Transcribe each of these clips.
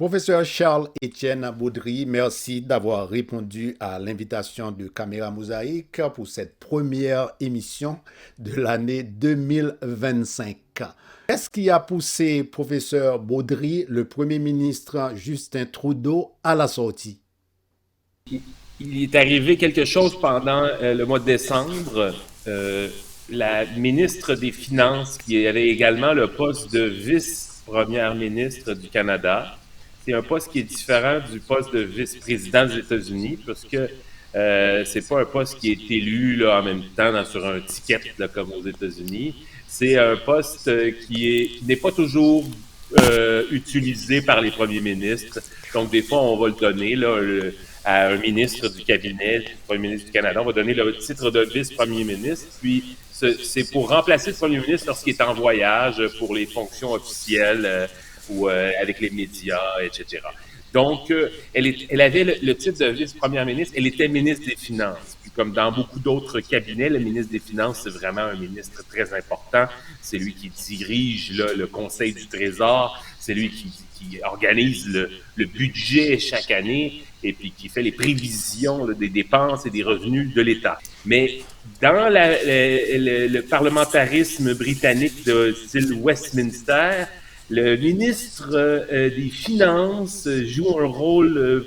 Professeur Charles-Étienne Baudry, merci d'avoir répondu à l'invitation de Caméra Mosaïque pour cette première émission de l'année 2025. Qu'est-ce qui a poussé professeur Baudry, le Premier ministre Justin Trudeau, à la sortie? Il est arrivé quelque chose pendant le mois de décembre. Euh, la ministre des Finances, qui avait également le poste de vice-première ministre du Canada, c'est un poste qui est différent du poste de vice-président des États-Unis, parce que c'est pas un poste qui est élu là, en même temps sur un ticket là, comme aux États-Unis. C'est un poste qui n'est pas toujours utilisé par les premiers ministres. Donc, des fois, on va le donner là, à un ministre du cabinet, du Premier ministre du Canada. On va donner le titre de vice-premier ministre. Puis, c'est pour remplacer le Premier ministre lorsqu'il est en voyage pour les fonctions officielles ou avec les médias, etc. Donc, elle avait le titre de vice-première ministre. Elle était ministre des Finances. Puis, comme dans beaucoup d'autres cabinets, le ministre des Finances, c'est vraiment un ministre très important. C'est lui qui dirige là, le Conseil du Trésor. C'est lui qui organise le budget chaque année et puis qui fait les prévisions là, des dépenses et des revenus de l'État. Mais dans le parlementarisme britannique de style Westminster, le ministre des Finances joue un rôle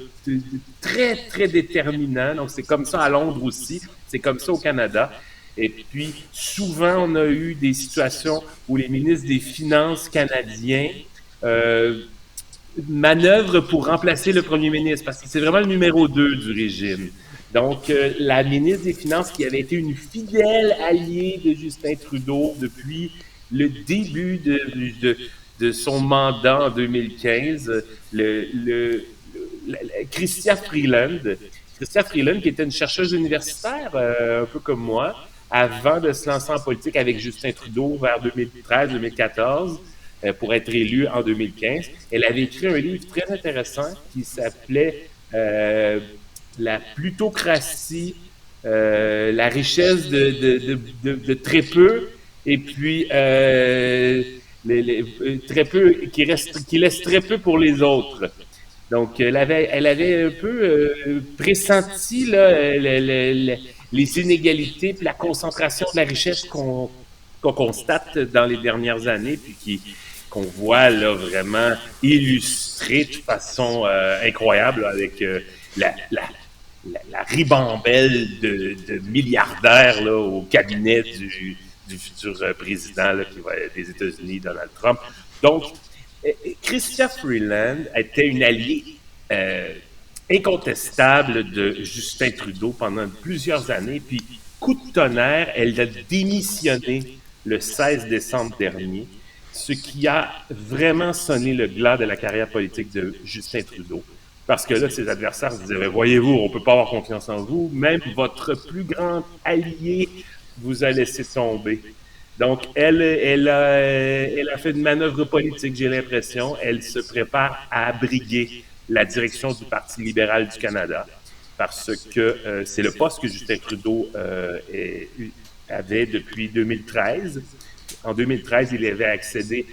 très, très déterminant. Donc, c'est comme ça à Londres aussi. C'est comme ça au Canada. Et puis, souvent, on a eu des situations où les ministres des Finances canadiens manœuvrent pour remplacer le premier ministre, parce que c'est vraiment le numéro 2 du régime. Donc, la ministre des Finances, qui avait été une fidèle alliée de Justin Trudeau depuis le début de son mandat en 2015, Chrystia Freeland. Chrystia Freeland, qui était une chercheuse universitaire, un peu comme moi, avant de se lancer en politique avec Justin Trudeau vers 2013-2014, pour être élue en 2015. Elle avait écrit un livre très intéressant qui s'appelait La plutocratie, la richesse de très peu, et puis très peu qui laisse très peu pour les autres. Donc, elle avait un peu pressenti là, les inégalités puis la concentration de la richesse qu'on constate dans les dernières années, puis qu'on voit là vraiment illustrée de façon incroyable avec la ribambelle de milliardaires là, au cabinet du futur président là, des États-Unis, Donald Trump. Donc, Chrystia Freeland était une alliée incontestable de Justin Trudeau pendant plusieurs années. Puis, coup de tonnerre, elle a démissionné le 16 décembre dernier, ce qui a vraiment sonné le glas de la carrière politique de Justin Trudeau. Parce que là, ses adversaires se disaient, voyez-vous, on ne peut pas avoir confiance en vous. Même votre plus grand allié vous a laissé tomber. Donc, elle a fait une manœuvre politique, j'ai l'impression. Elle se prépare à briguer la direction du Parti libéral du Canada parce que c'est le poste que Justin Trudeau avait depuis 2013. En 2013, il avait accédé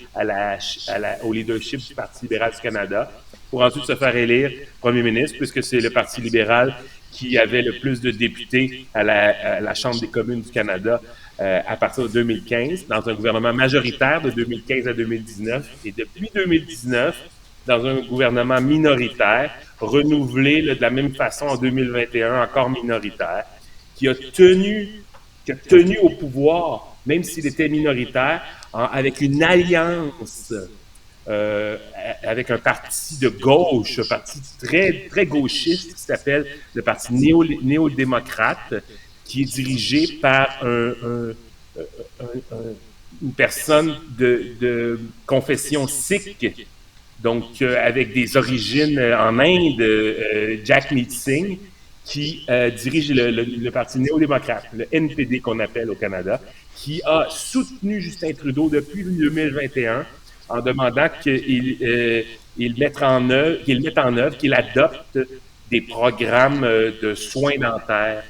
au leadership du Parti libéral du Canada pour ensuite se faire élire premier ministre, puisque c'est le Parti libéral qui avait le plus de députés à la Chambre des communes du Canada à partir de 2015, dans un gouvernement majoritaire de 2015 à 2019, et depuis 2019, dans un gouvernement minoritaire, renouvelé là, de la même façon en 2021, encore minoritaire, qui a tenu au pouvoir, même s'il était minoritaire, avec une alliance avec un parti de gauche, un parti très, très gauchiste qui s'appelle le Parti néo-démocrate, qui est dirigé par une personne de confession sikh, donc avec des origines en Inde, Jagmeet Singh, qui dirige le Parti néo-démocrate, le NPD qu'on appelle au Canada, qui a soutenu Justin Trudeau depuis 2021 en demandant qu'il mette en œuvre, qu'il adopte des programmes de soins dentaires,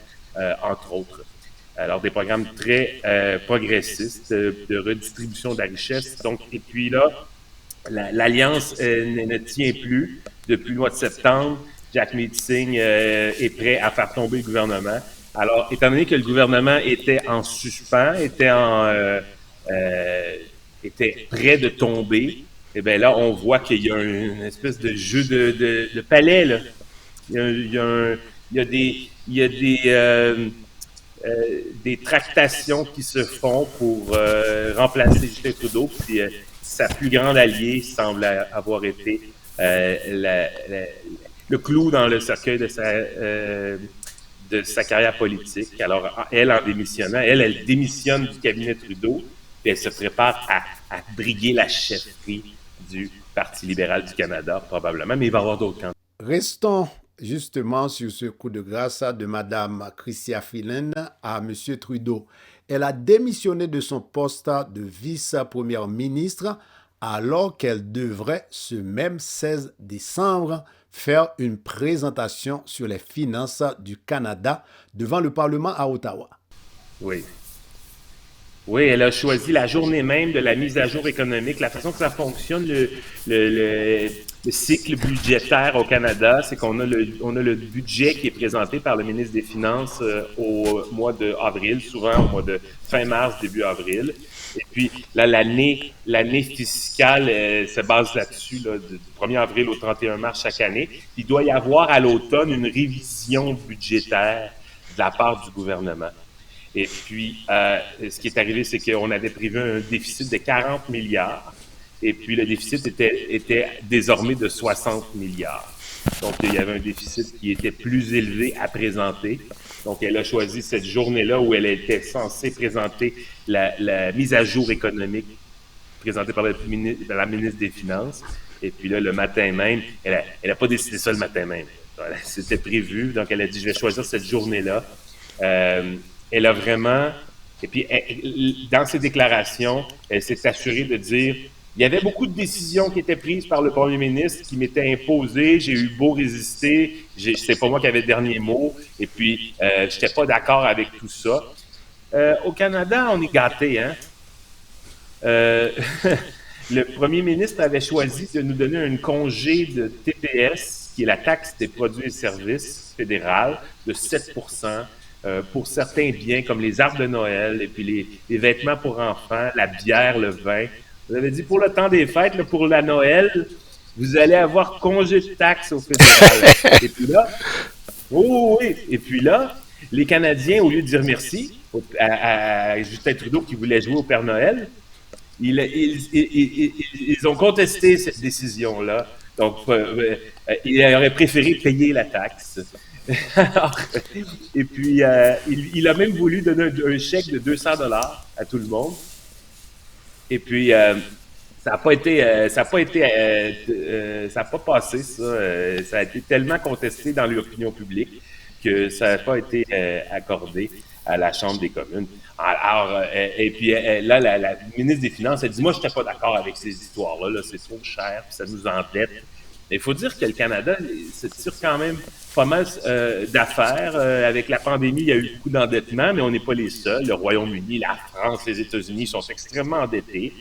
entre autres. Alors, des programmes très progressistes de redistribution de la richesse. Donc, et puis là, l'alliance ne tient plus. Depuis le mois de septembre, Jack Meeting est prêt à faire tomber le gouvernement. Alors, étant donné que le gouvernement était en suspens, était prêt de tomber, et bien là, on voit qu'il y a une espèce de jeu de palais, là. Il y a des tractations qui se font pour remplacer Justin Trudeau. Puis sa plus grande alliée semble avoir été le clou dans le cercueil de sa carrière politique. Alors, elle, en démissionnant, elle démissionne du cabinet Trudeau, puis elle se prépare à briguer la chefferie du Parti libéral du Canada, probablement, mais il va y avoir d'autres candidats. Restons justement sur ce coup de grâce de Mme Chrystia Freeland à M. Trudeau. Elle a démissionné de son poste de vice-première ministre alors qu'elle devrait, ce même 16 décembre, faire une présentation sur les finances du Canada devant le Parlement à Ottawa. Oui. Oui, elle a choisi la journée même de la mise à jour économique. La façon que ça fonctionne, le cycle budgétaire au Canada, c'est qu'on a le budget qui est présenté par le ministre des Finances au mois d'avril, souvent au mois de fin mars, début avril. Et puis là, l'année fiscale se base là-dessus, là, du 1er avril au 31 mars chaque année. Il doit y avoir à l'automne une révision budgétaire de la part du gouvernement. Et puis, ce qui est arrivé, c'est qu'on avait prévu un déficit de 40 milliards. Et puis, le déficit était désormais de 60 milliards. Donc, il y avait un déficit qui était plus élevé à présenter. Donc, elle a choisi cette journée-là où elle était censée présenter la mise à jour économique présentée par la ministre des Finances. Et puis là, le matin même, elle a pas décidé ça le matin même. C'était prévu. Donc, elle a dit, je vais choisir cette journée-là. Elle a vraiment, et puis dans ses déclarations, elle s'est assurée de dire, il y avait beaucoup de décisions qui étaient prises par le premier ministre qui m'étaient imposées, j'ai eu beau résister, c'est pas moi qui avais le dernier mot, et puis je n'étais pas d'accord avec tout ça. Au Canada, on est gâtés, hein? Le premier ministre avait choisi de nous donner un congé de TPS, qui est la taxe des produits et services fédérale, de 7 pour certains biens comme les arbres de Noël et puis les vêtements pour enfants, la bière, le vin. Vous avez dit pour le temps des fêtes, là, pour la Noël, vous allez avoir congé de taxes au fédéral. Et puis là, oui. Et puis là, les Canadiens, au lieu de dire merci à Justin Trudeau qui voulait jouer au Père Noël, ils ont contesté cette décision-là. Donc, ils auraient préféré payer la taxe. Alors, et puis, il a même voulu donner un chèque de 200 $ à tout le monde. Et puis, ça n'a pas passé, ça. Ça a été tellement contesté dans l'opinion publique que ça n'a pas été accordé à la Chambre des communes. Alors, et puis là, la ministre des Finances, elle dit, moi, je n'étais pas d'accord avec ces histoires-là, là, c'est trop cher, puis ça nous endette. Il faut dire que le Canada se tire quand même pas mal d'affaires. Avec la pandémie, il y a eu beaucoup d'endettement, mais on n'est pas les seuls. Le Royaume-Uni, la France, les États-Unis sont extrêmement endettés.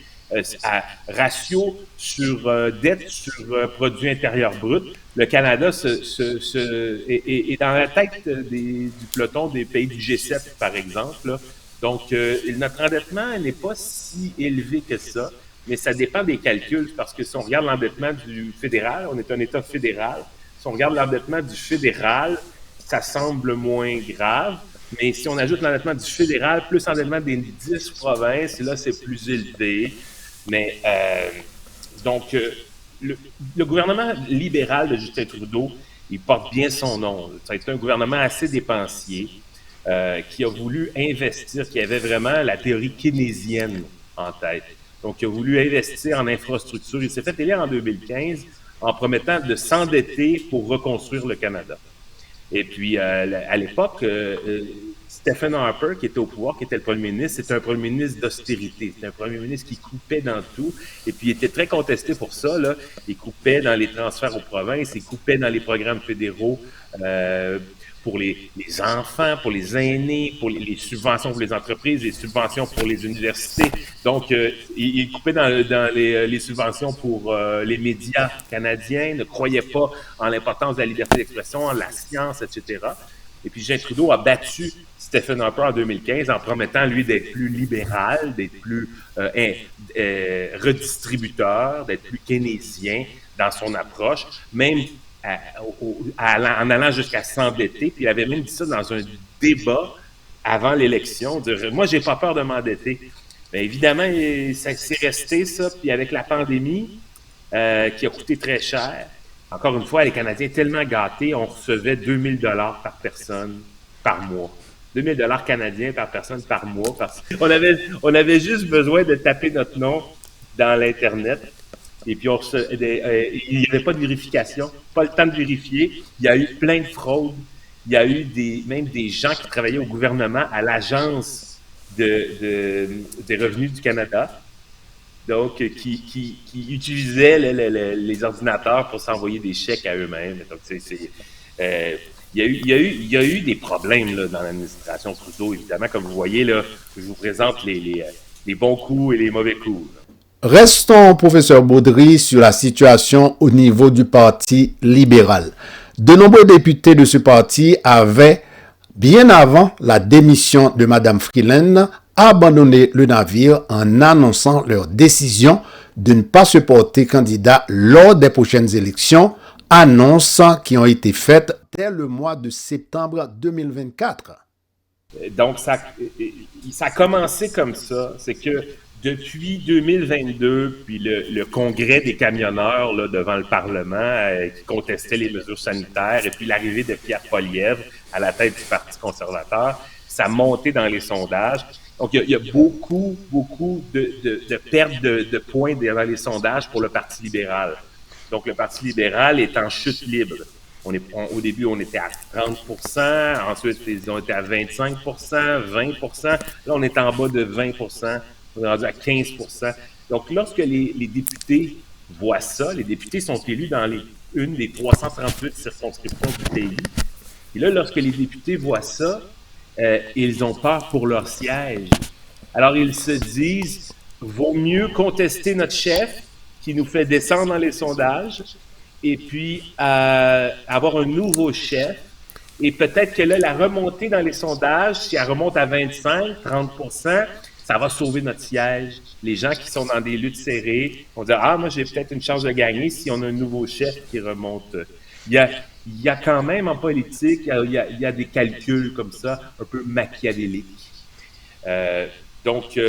À ratio sur dette sur produit intérieur brut, le Canada est dans la tête du peloton des pays du G7, par exemple, là. Donc, notre endettement n'est pas si élevé que ça. Mais ça dépend des calculs, parce que si on regarde l'endettement du fédéral, on est un État fédéral. Si on regarde l'endettement du fédéral, ça semble moins grave. Mais si on ajoute l'endettement du fédéral plus l'endettement des 10 provinces, là, c'est plus élevé. Mais donc, le gouvernement libéral de Justin Trudeau, il porte bien son nom. Ça a été un gouvernement assez dépensier qui a voulu investir, qui avait vraiment la théorie keynésienne en tête. Donc, il a voulu investir en infrastructure. Il s'est fait élire en 2015 en promettant de s'endetter pour reconstruire le Canada. Et puis, à l'époque, Stephen Harper, qui était au pouvoir, qui était le premier ministre, c'était un premier ministre d'austérité. C'était un premier ministre qui coupait dans tout. Et puis, il était très contesté pour ça, là. Il coupait dans les transferts aux provinces, il coupait dans les programmes fédéraux pour les enfants, pour les aînés, pour les subventions pour les entreprises, les subventions pour les universités. Donc, il coupait dans les subventions pour les médias canadiens, ne croyait pas en l'importance de la liberté d'expression, la science, etc. Et puis, Justin Trudeau a battu Stephen Harper en 2015 en promettant, lui, d'être plus libéral, d'être plus redistributeur, d'être plus keynésien dans son approche, même en allant jusqu'à s'endetter. Puis il avait même dit ça dans un débat avant l'élection, dire « Moi, j'ai pas peur de m'endetter ». Bien, évidemment, ça s'est resté, ça. Puis avec la pandémie, qui a coûté très cher, encore une fois, les Canadiens tellement gâtés, on recevait 2000 $ par personne par mois. 2000 $ canadiens par personne par mois. On avait juste besoin de taper notre nom dans l'Internet. Et puis, il n'y avait pas de vérification, pas le temps de vérifier. Il y a eu plein de fraudes. Il y a eu même des gens qui travaillaient au gouvernement, à l'Agence des revenus du Canada, donc qui utilisaient les ordinateurs pour s'envoyer des chèques à eux-mêmes. Donc, il y a eu des problèmes là, dans l'administration Trudeau, évidemment. Comme vous voyez, là, je vous présente les bons coups et les mauvais coups. Là. Restons, professeur Baudry, sur la situation au niveau du Parti libéral. De nombreux députés de ce parti avaient, bien avant la démission de Mme Freeland, abandonné le navire en annonçant leur décision de ne pas se porter candidat lors des prochaines élections, annonces qui ont été faites dès le mois de septembre 2024. Donc, ça a commencé comme ça. C'est que depuis 2022, puis le congrès des camionneurs là, devant le Parlement qui contestait les mesures sanitaires, et puis l'arrivée de Pierre Poilievre à la tête du Parti conservateur, ça a monté dans les sondages. Donc, il y a beaucoup de pertes de points dans les sondages pour le Parti libéral. Donc, le Parti libéral est en chute libre. Au début, on était à 30%, ensuite, ils ont été à 25%, 20%. Là, on est en bas de 20%. On est rendu à 15%. Donc, lorsque les députés voient ça, les députés sont élus dans une des 338 circonscriptions du pays. Et là, lorsque les députés voient ça, ils ont peur pour leur siège. Alors, ils se disent, vaut mieux contester notre chef qui nous fait descendre dans les sondages et puis avoir un nouveau chef. Et peut-être que là, la remontée dans les sondages, si elle remonte à 25, 30%, ça va sauver notre siège. Les gens qui sont dans des luttes serrées vont dire « Ah, moi, j'ai peut-être une chance de gagner si on a un nouveau chef qui remonte. » Il y a quand même en politique, il y a des calculs comme ça, un peu machiavéliques. Donc,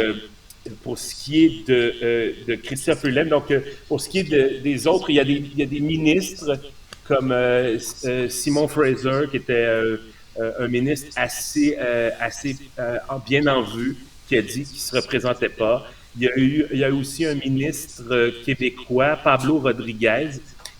pour ce qui est de Chrystia Freeland, donc pour ce qui est des autres, il y a des ministres comme Simon Fraser, qui était un ministre assez bien en vue, qui a dit qu'il ne se représentait pas. Il y a eu aussi un ministre québécois, Pablo Rodriguez,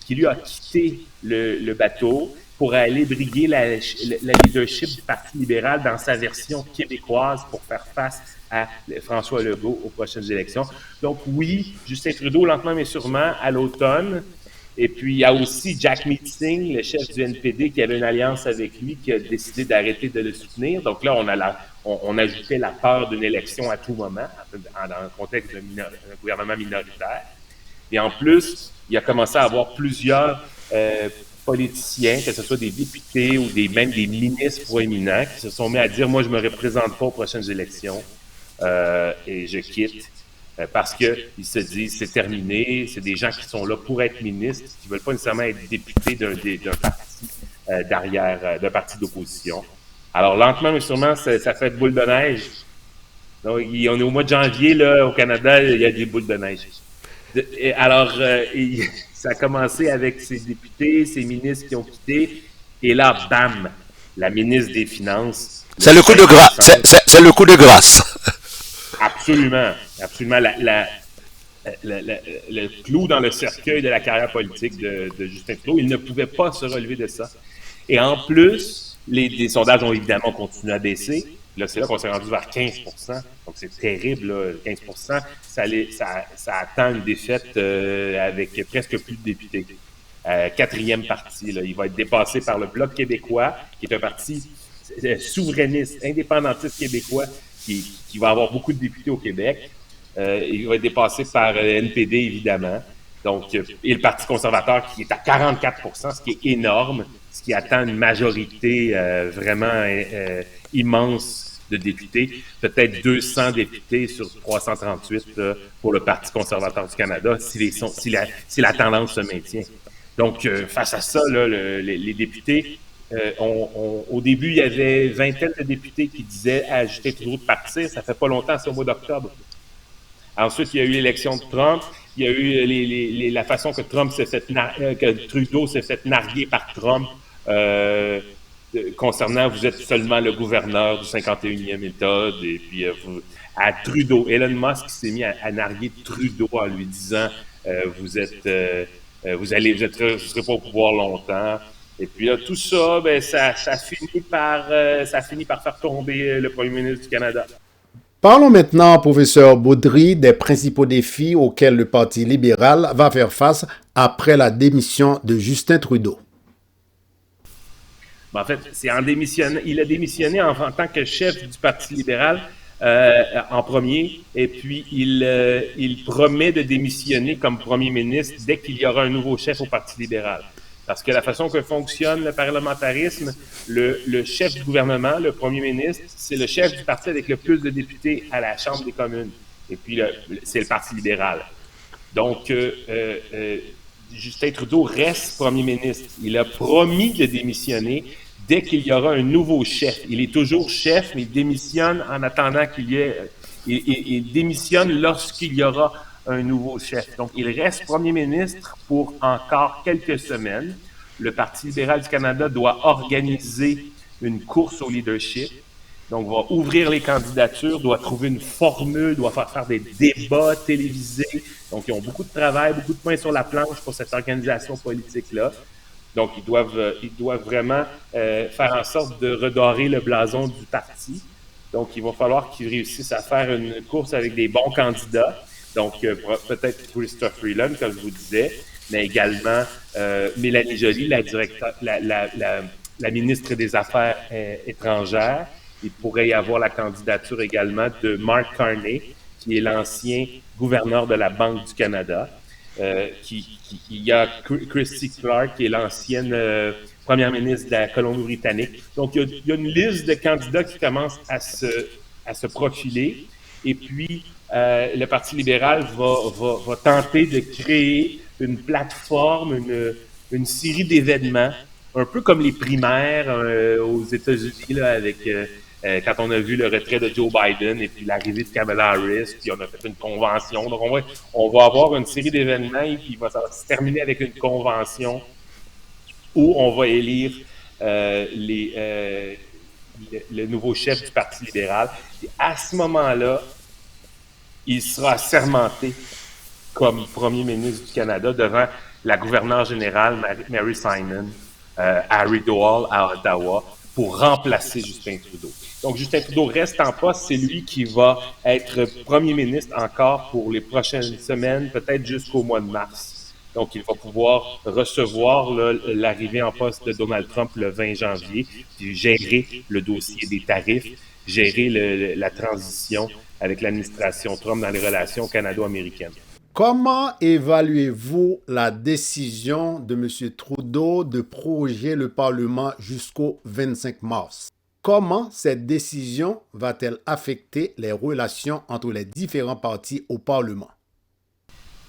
qui lui a quitté le bateau pour aller briguer la leadership du Parti libéral dans sa version québécoise pour faire face à François Legault aux prochaines élections. Donc oui, Justin Trudeau, lentement mais sûrement, à l'automne. Et puis il y a aussi Jack Meeting, le chef du NPD, qui avait une alliance avec lui, qui a décidé d'arrêter de le soutenir. Donc là, on ajoutait la peur d'une élection à tout moment, dans le contexte d'un gouvernement minoritaire. Et en plus, il a commencé à avoir plusieurs politiciens, que ce soit des députés ou même des ministres proéminents, qui se sont mis à dire « Moi, je ne me représente pas aux prochaines élections et je quitte ». Parce qu'ils se disent c'est terminé, c'est des gens qui sont là pour être ministres, qui ne veulent pas nécessairement être députés d'un parti d'un parti d'opposition. Alors, lentement mais sûrement, ça fait boule de neige. Donc, on est au mois de janvier, là, au Canada, il y a des boules de neige. Alors, ça a commencé avec ces députés, ces ministres qui ont quitté, et là, bam, la ministre des Finances. C'est le coup de grâce. C'est le coup de grâce. Absolument, absolument. Le clou dans le cercueil de la carrière politique de Justin Trudeau, il ne pouvait pas se relever de ça. Et en plus, les sondages ont évidemment continué à baisser. Là, c'est là qu'on s'est rendu vers 15%. Donc, c'est terrible, là, 15%. Ça attend une défaite avec presque plus de députés. quatrième parti. Là. Il va être dépassé par le Bloc québécois, qui est un parti souverainiste, indépendantiste québécois, qui va avoir beaucoup de députés au Québec. Il va être dépassé par NPD, évidemment. Donc, et le Parti conservateur qui est à 44%, ce qui est énorme, ce qui attend une majorité vraiment immense de députés, peut-être 200 députés sur 338 pour le Parti conservateur du Canada, si la tendance se maintient. Donc, face à ça, là, les députés, au début, il y avait vingtaine de députés qui disaient à Justin Trudeau de partir. Ça fait pas longtemps, c'est au mois d'octobre. Ensuite, il y a eu l'élection de Trump. Il y a eu la façon que que Trudeau s'est fait narguer par Trump concernant vous êtes seulement le gouverneur du 51e État. Et puis à Trudeau, Elon Musk s'est mis à narguer Trudeau en lui disant vous serez pas au pouvoir longtemps. Et puis là, tout ça, ben ça finit par faire tomber le premier ministre du Canada. Parlons maintenant, professeur Baudry, des principaux défis auxquels le Parti libéral va faire face après la démission de Justin Trudeau. Ben, en fait, il a démissionné en tant que chef du Parti libéral en premier, et puis il promet de démissionner comme premier ministre dès qu'il y aura un nouveau chef au Parti libéral. Parce que la façon que fonctionne le parlementarisme, le chef du gouvernement, le premier ministre, c'est le chef du parti avec le plus de députés à la Chambre des communes. Et puis, c'est le Parti libéral. Donc, Justin Trudeau reste premier ministre. Il a promis de démissionner dès qu'il y aura un nouveau chef. Il est toujours chef, mais il démissionne en attendant qu'il y ait... Il démissionne lorsqu'il y aura un nouveau chef. Donc, il reste premier ministre pour encore quelques semaines. Le Parti libéral du Canada doit organiser une course au leadership. Donc, va ouvrir les candidatures, doit trouver une formule, doit faire des débats télévisés. Donc, ils ont beaucoup de travail, beaucoup de points sur la planche pour cette organisation politique-là. Donc, ils doivent vraiment faire en sorte de redorer le blason du parti. Donc, il va falloir qu'ils réussissent à faire une course avec des bons candidats. Donc, peut-être Chrystia Freeland, comme je vous disais, mais également Mélanie Joly, la ministre des Affaires étrangères. Il pourrait y avoir la candidature également de Mark Carney, qui est l'ancien gouverneur de la Banque du Canada. Il y a Christy Clark, qui est l'ancienne première ministre de la Colombie-Britannique. Donc, il y a une liste de candidats qui commence à se profiler. Et puis, le Parti libéral va tenter de créer une plateforme, une série d'événements, un peu comme les primaires aux États-Unis, là, avec quand on a vu le retrait de Joe Biden et puis l'arrivée de Kamala Harris, puis on a fait une convention. Donc, on va avoir une série d'événements et puis ça va se terminer avec une convention où on va élire le nouveau chef du Parti libéral. Et à ce moment-là, il sera assermenté comme premier ministre du Canada devant la gouverneure générale Mary Simon, Harry Dowell à Ottawa, pour remplacer Justin Trudeau. Donc, Justin Trudeau reste en poste. C'est lui qui va être premier ministre encore pour les prochaines semaines, peut-être jusqu'au mois de mars. Donc, il va pouvoir recevoir l'arrivée en poste de Donald Trump le 20 janvier, puis gérer le dossier des tarifs, gérer la transition avec l'administration Trump dans les relations canado-américaines. Comment évaluez-vous la décision de M. Trudeau de proroger le Parlement jusqu'au 25 mars? Comment cette décision va-t-elle affecter les relations entre les différents partis au Parlement?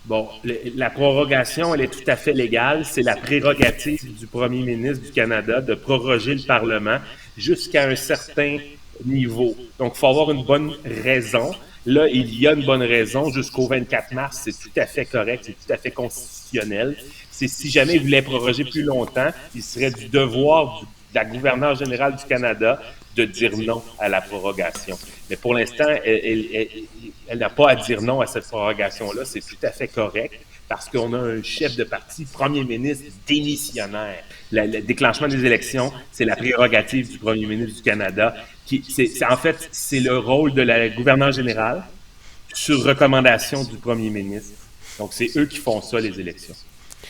Bon, la prorogation, elle est tout à fait légale. C'est la prérogative du premier ministre du Canada de proroger le Parlement jusqu'à un certain niveau. Donc, il faut avoir une bonne raison. Là, il y a une bonne raison. Jusqu'au 24 mars, c'est tout à fait correct, c'est tout à fait constitutionnel. C'est si jamais il voulait proroger plus longtemps, il serait du devoir de la gouverneure générale du Canada de dire non à la prorogation. Mais pour l'instant, elle n'a pas à dire non à cette prorogation-là. C'est tout à fait correct parce qu'on a un chef de parti, premier ministre démissionnaire. Le déclenchement des élections, c'est la prérogative du premier ministre du Canada. En fait, c'est le rôle de la gouverneure générale sur recommandation du premier ministre. Donc, c'est eux qui font ça, les élections.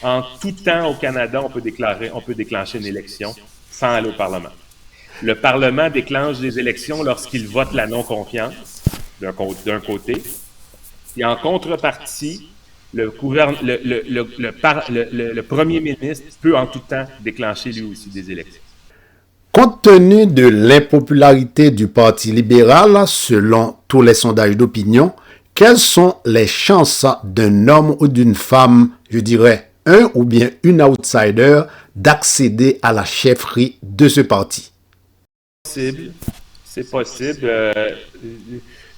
En tout temps au Canada, on peut déclencher une élection sans aller au Parlement. Le Parlement déclenche des élections lorsqu'il vote la non-confiance d'un côté, et en contrepartie, le premier ministre peut en tout temps déclencher lui aussi des élections. Compte tenu de l'impopularité du Parti libéral, selon tous les sondages d'opinion, quelles sont les chances d'un homme ou d'une femme, je dirais un ou bien une outsider, d'accéder à la chefferie de ce parti? C'est possible.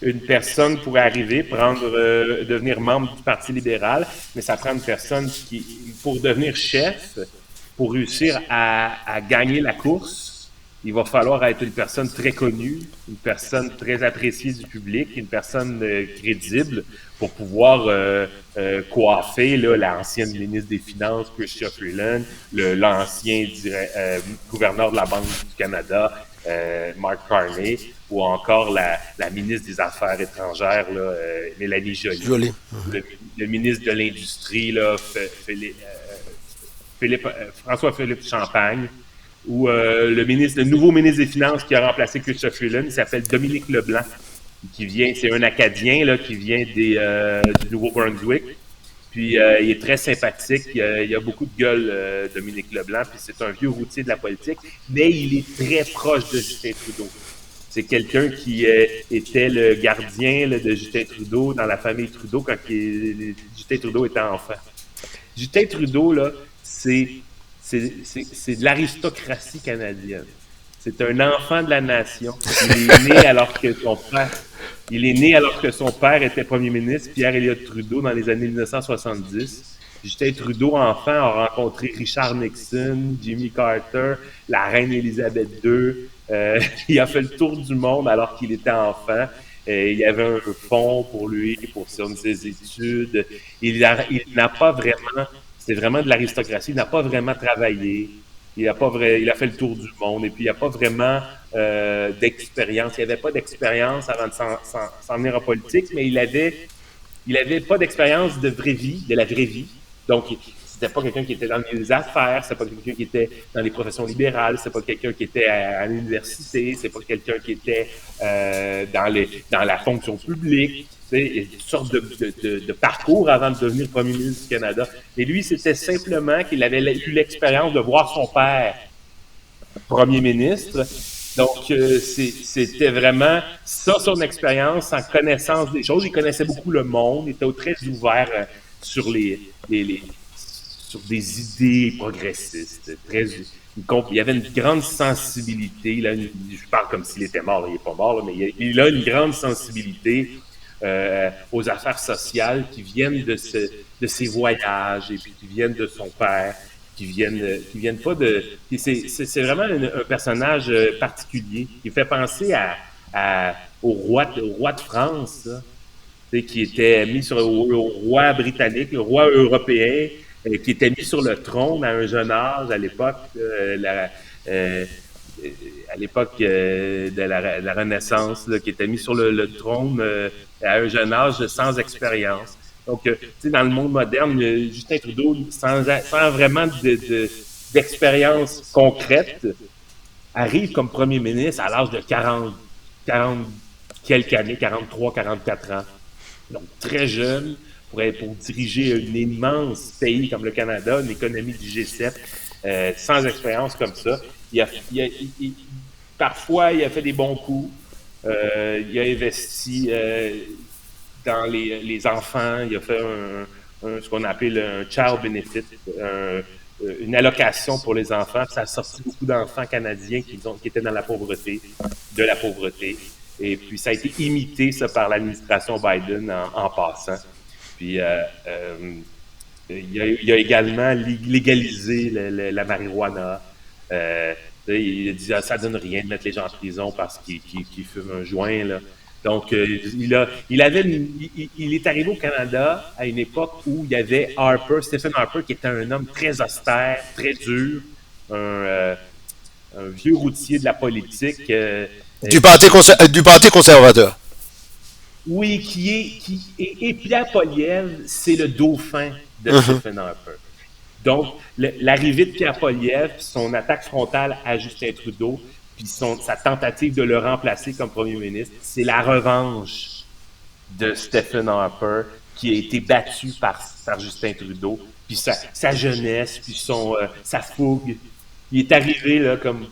Une personne pourrait arriver, devenir membre du Parti libéral, mais ça prend une personne qui, pour devenir chef, pour réussir à gagner la course, il va falloir être une personne très connue, une personne très appréciée du public, une personne crédible pour pouvoir coiffer là, l'ancienne ministre des Finances, Chrystia Freeland, l'ancien gouverneur de la Banque du Canada, Mark Carney, ou encore la ministre des Affaires étrangères, là, Mélanie Joly. Le ministre de l'Industrie, là, François-Philippe Champagne, ou le nouveau ministre des Finances qui a remplacé Chrystia Freeland, il s'appelle Dominique Leblanc, c'est un Acadien là, qui vient du Nouveau-Brunswick. Puis il est très sympathique, il a beaucoup de gueule, Dominique Leblanc, puis c'est un vieux routier de la politique, mais il est très proche de Justin Trudeau. C'est quelqu'un qui était le gardien là, de Justin Trudeau dans la famille Trudeau quand Justin Trudeau était enfant. Justin Trudeau, là, c'est de l'aristocratie canadienne. C'est un enfant de la nation. Il est né alors que son père était premier ministre, Pierre Elliott Trudeau, dans les années 1970. Justin Trudeau, enfant, a rencontré Richard Nixon, Jimmy Carter, la reine Élisabeth II. Il a fait le tour du monde alors qu'il était enfant. Il y avait un fonds pour lui, pour ses études. Il n'a pas vraiment... C'est vraiment de l'aristocratie. Il n'a pas vraiment travaillé. Il a fait le tour du monde. Et puis, il n'a pas vraiment d'expérience. Il n'avait pas d'expérience avant de s'en venir en politique, mais il avait pas d'expérience de la vraie vie. Donc, c'était pas quelqu'un qui était dans les affaires, c'était pas quelqu'un qui était dans les professions libérales, c'est pas quelqu'un qui était à l'université, c'est pas quelqu'un qui était dans la fonction publique. Il y a toutes sortes de parcours avant de devenir premier ministre du Canada. Et lui, c'était simplement qu'il avait eu l'expérience de voir son père premier ministre. Donc, c'était vraiment ça, son expérience, en connaissance des choses. Il connaissait beaucoup le monde, il était très ouvert sur sur des idées progressistes. Il avait une grande sensibilité. Là, je parle comme s'il était mort, là, il n'est pas mort, là, mais il a une grande sensibilité aux affaires sociales qui viennent de ses voyages et puis qui viennent de son père, qui viennent pas de... C'est vraiment un personnage particulier qui fait penser au roi de France, là, qui était mis au roi britannique, le roi européen, qui était mis sur le trône à un jeune âge à l'époque, de la Renaissance, là, qui était mis sur le trône à un jeune âge sans expérience. Donc, tu sais, dans le monde moderne, Justin Trudeau, sans vraiment d'expérience concrète, arrive comme premier ministre à l'âge de 40 quelques années, 43, 44 ans. Donc, très jeune pour diriger un immense pays comme le Canada, une économie du G7, sans expérience comme ça. Parfois, il a fait des bons coups. Il a investi dans les enfants. Il a fait ce qu'on appelle un child benefit, une allocation pour les enfants. Ça a sorti beaucoup d'enfants canadiens qui étaient dans de la pauvreté. Et puis, ça a été imité, ça, par l'administration Biden en passant. Puis, il a également légalisé la marijuana. Il a dit ça donne rien de mettre les gens en prison parce qu'ils fument un joint, là. Donc, il est arrivé au Canada à une époque où il y avait Stephen Harper, qui était un homme très austère, très dur, un vieux routier de la politique. Du parti conservateur. Oui, et Pierre Poilievre, c'est le dauphin de Stephen Harper. Donc, l'arrivée de Pierre Poilievre, son attaque frontale à Justin Trudeau, puis sa tentative de le remplacer comme premier ministre, c'est la revanche de Stephen Harper qui a été battu par Justin Trudeau, puis sa jeunesse, puis sa fougue. Il est arrivé là comme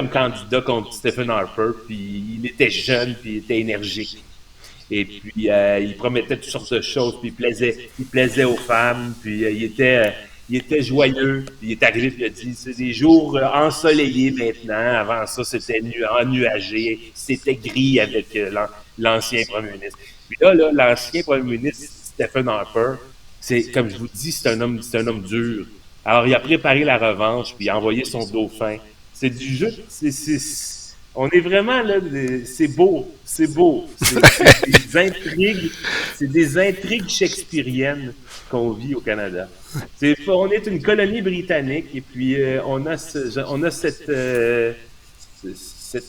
candidat contre Stephen Harper, puis il était jeune, puis il était énergique. Et puis il promettait toutes sortes de choses, puis il plaisait aux femmes, puis il était joyeux. Puis il est arrivé, puis il a dit c'est des jours ensoleillés maintenant. Avant ça, c'était ennuagé, c'était gris avec l'ancien premier ministre. Puis là, l'ancien premier ministre Stephen Harper, c'est comme je vous dis, c'est un homme dur. Alors, il a préparé la revanche, puis il a envoyé son dauphin. C'est du jeu. On est vraiment là, c'est beau. C'est des intrigues shakespeariennes qu'on vit au Canada. On est une colonie britannique, et puis on a cette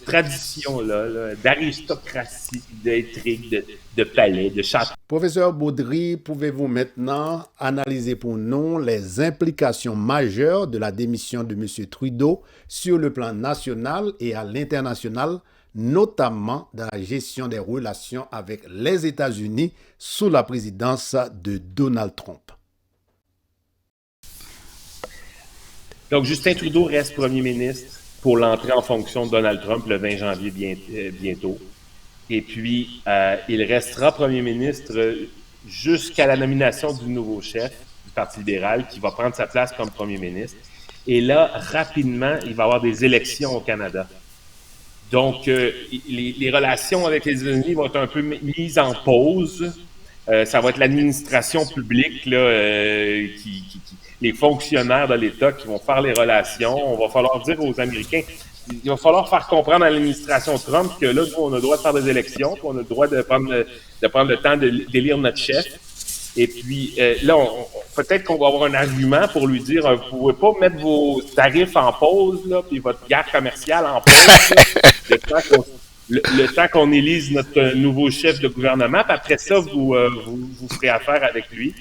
tradition-là d'aristocratie, d'intrigue, de palais, de château. Professeur Baudry, pouvez-vous maintenant analyser pour nous les implications majeures de la démission de M. Trudeau sur le plan national et à l'international, notamment dans la gestion des relations avec les États-Unis sous la présidence de Donald Trump? Donc, Justin Trudeau reste premier ministre pour l'entrée en fonction de Donald Trump le 20 janvier bientôt. Et puis, il restera premier ministre jusqu'à la nomination du nouveau chef du Parti libéral qui va prendre sa place comme premier ministre. Et là, rapidement, il va y avoir des élections au Canada. Donc, les relations avec les États-Unis vont être un peu mises en pause. Ça va être l'administration publique, là, les fonctionnaires de l'État qui vont faire les relations. On va falloir dire aux Américains, il va falloir faire comprendre à l'administration Trump que là, nous, on a le droit de faire des élections, puis on a le droit de prendre le temps d'élire notre chef. Et puis là, peut-être qu'on va avoir un argument pour lui dire, vous pouvez pas mettre vos tarifs en pause, là, puis votre guerre commerciale en pause, là, le temps qu'on élise notre nouveau chef de gouvernement, puis après ça, vous ferez affaire avec lui.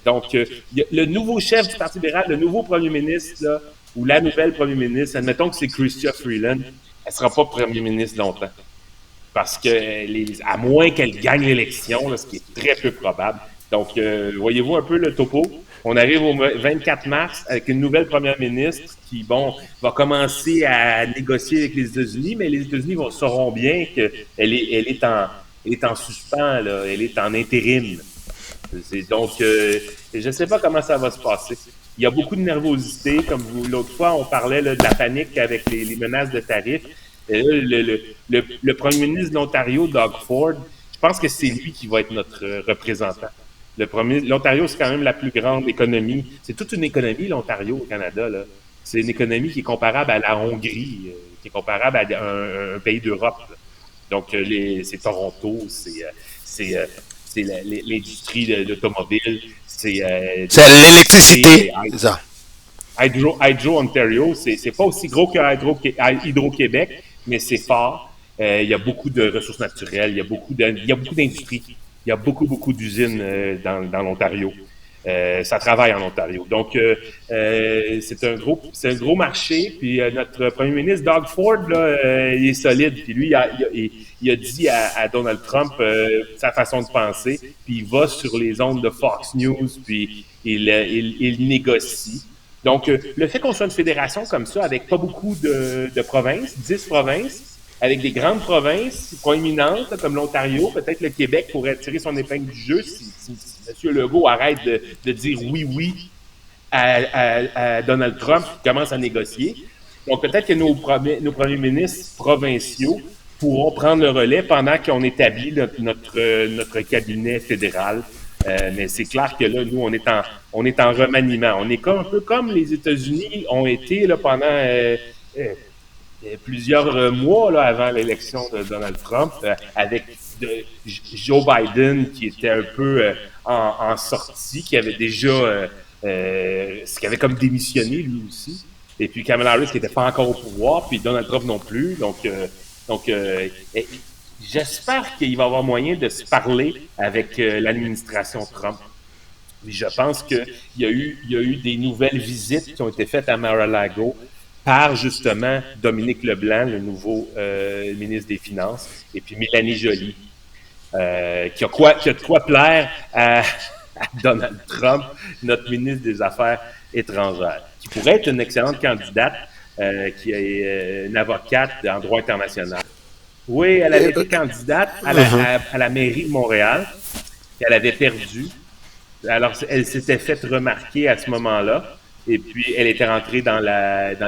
Donc, le nouveau chef du Parti libéral, le nouveau premier ministre, là, ou la nouvelle premier ministre, admettons que c'est Chrystia Freeland, elle ne sera pas premier ministre longtemps. Parce que, à moins qu'elle gagne l'élection, là, ce qui est très peu probable. Donc, voyez-vous un peu le topo? On arrive au 24 mars avec une nouvelle première ministre qui, va commencer à négocier avec les États-Unis, mais les États-Unis sauront bien qu'elle est en suspens, là, elle est en intérim. Donc, je ne sais pas comment ça va se passer. Il y a beaucoup de nervosité, comme l'autre fois, on parlait là, de la panique avec les menaces de tarifs. Et là, le premier ministre de l'Ontario, Doug Ford, je pense que c'est lui qui va être notre représentant. L'Ontario, c'est quand même la plus grande économie. C'est toute une économie, l'Ontario, au Canada, là. C'est une économie qui est comparable à la Hongrie, qui est comparable à un pays d'Europe, là. Donc, c'est Toronto, c'est l'industrie de l'automobile, c'est l'électricité, c'est ça. Hydro Ontario, c'est pas aussi gros que Hydro-Québec, mais c'est fort. Il y a beaucoup de ressources naturelles, il y a beaucoup d'industries, il y a beaucoup d'usines dans l'Ontario. Ça travaille en Ontario. Donc, c'est un gros marché. Puis notre premier ministre, Doug Ford, là, il est solide. Puis lui, il a dit à Donald Trump sa façon de penser. Puis il va sur les ondes de Fox News, puis il négocie. Donc, le fait qu'on soit une fédération comme ça, avec pas beaucoup de provinces, 10 provinces, avec des grandes provinces proéminentes, là, comme l'Ontario, peut-être le Québec pourrait tirer son épingle du jeu si M. Legault arrête de dire oui à Donald Trump qui commence à négocier. Donc, peut-être que nos premiers ministres provinciaux pourront prendre le relais pendant qu'on établit notre cabinet fédéral. Mais c'est clair que là, nous, on est en remaniement. On est un peu comme les États-Unis ont été là, pendant plusieurs mois là, avant l'élection de Donald Trump, avec Joe Biden qui était un peu en sortie, qui avait déjà qui avait comme démissionné lui aussi. Et puis Kamala Harris qui n'était pas encore au pouvoir, puis Donald Trump non plus. Donc j'espère qu'il va y avoir moyen de se parler avec l'administration Trump. Puis je pense qu'il y a eu des nouvelles visites qui ont été faites à Mar-a-Lago par justement Dominique Leblanc, le nouveau ministre des Finances, et puis Mélanie Joly, qui a de quoi plaire à Donald Trump, notre ministre des Affaires étrangères, qui pourrait être une excellente candidate, qui est une avocate en droit international. Oui, elle avait été candidate à la mairie de Montréal, et elle avait perdu. Alors, elle s'était faite remarquer à ce moment-là, et puis elle était rentrée dans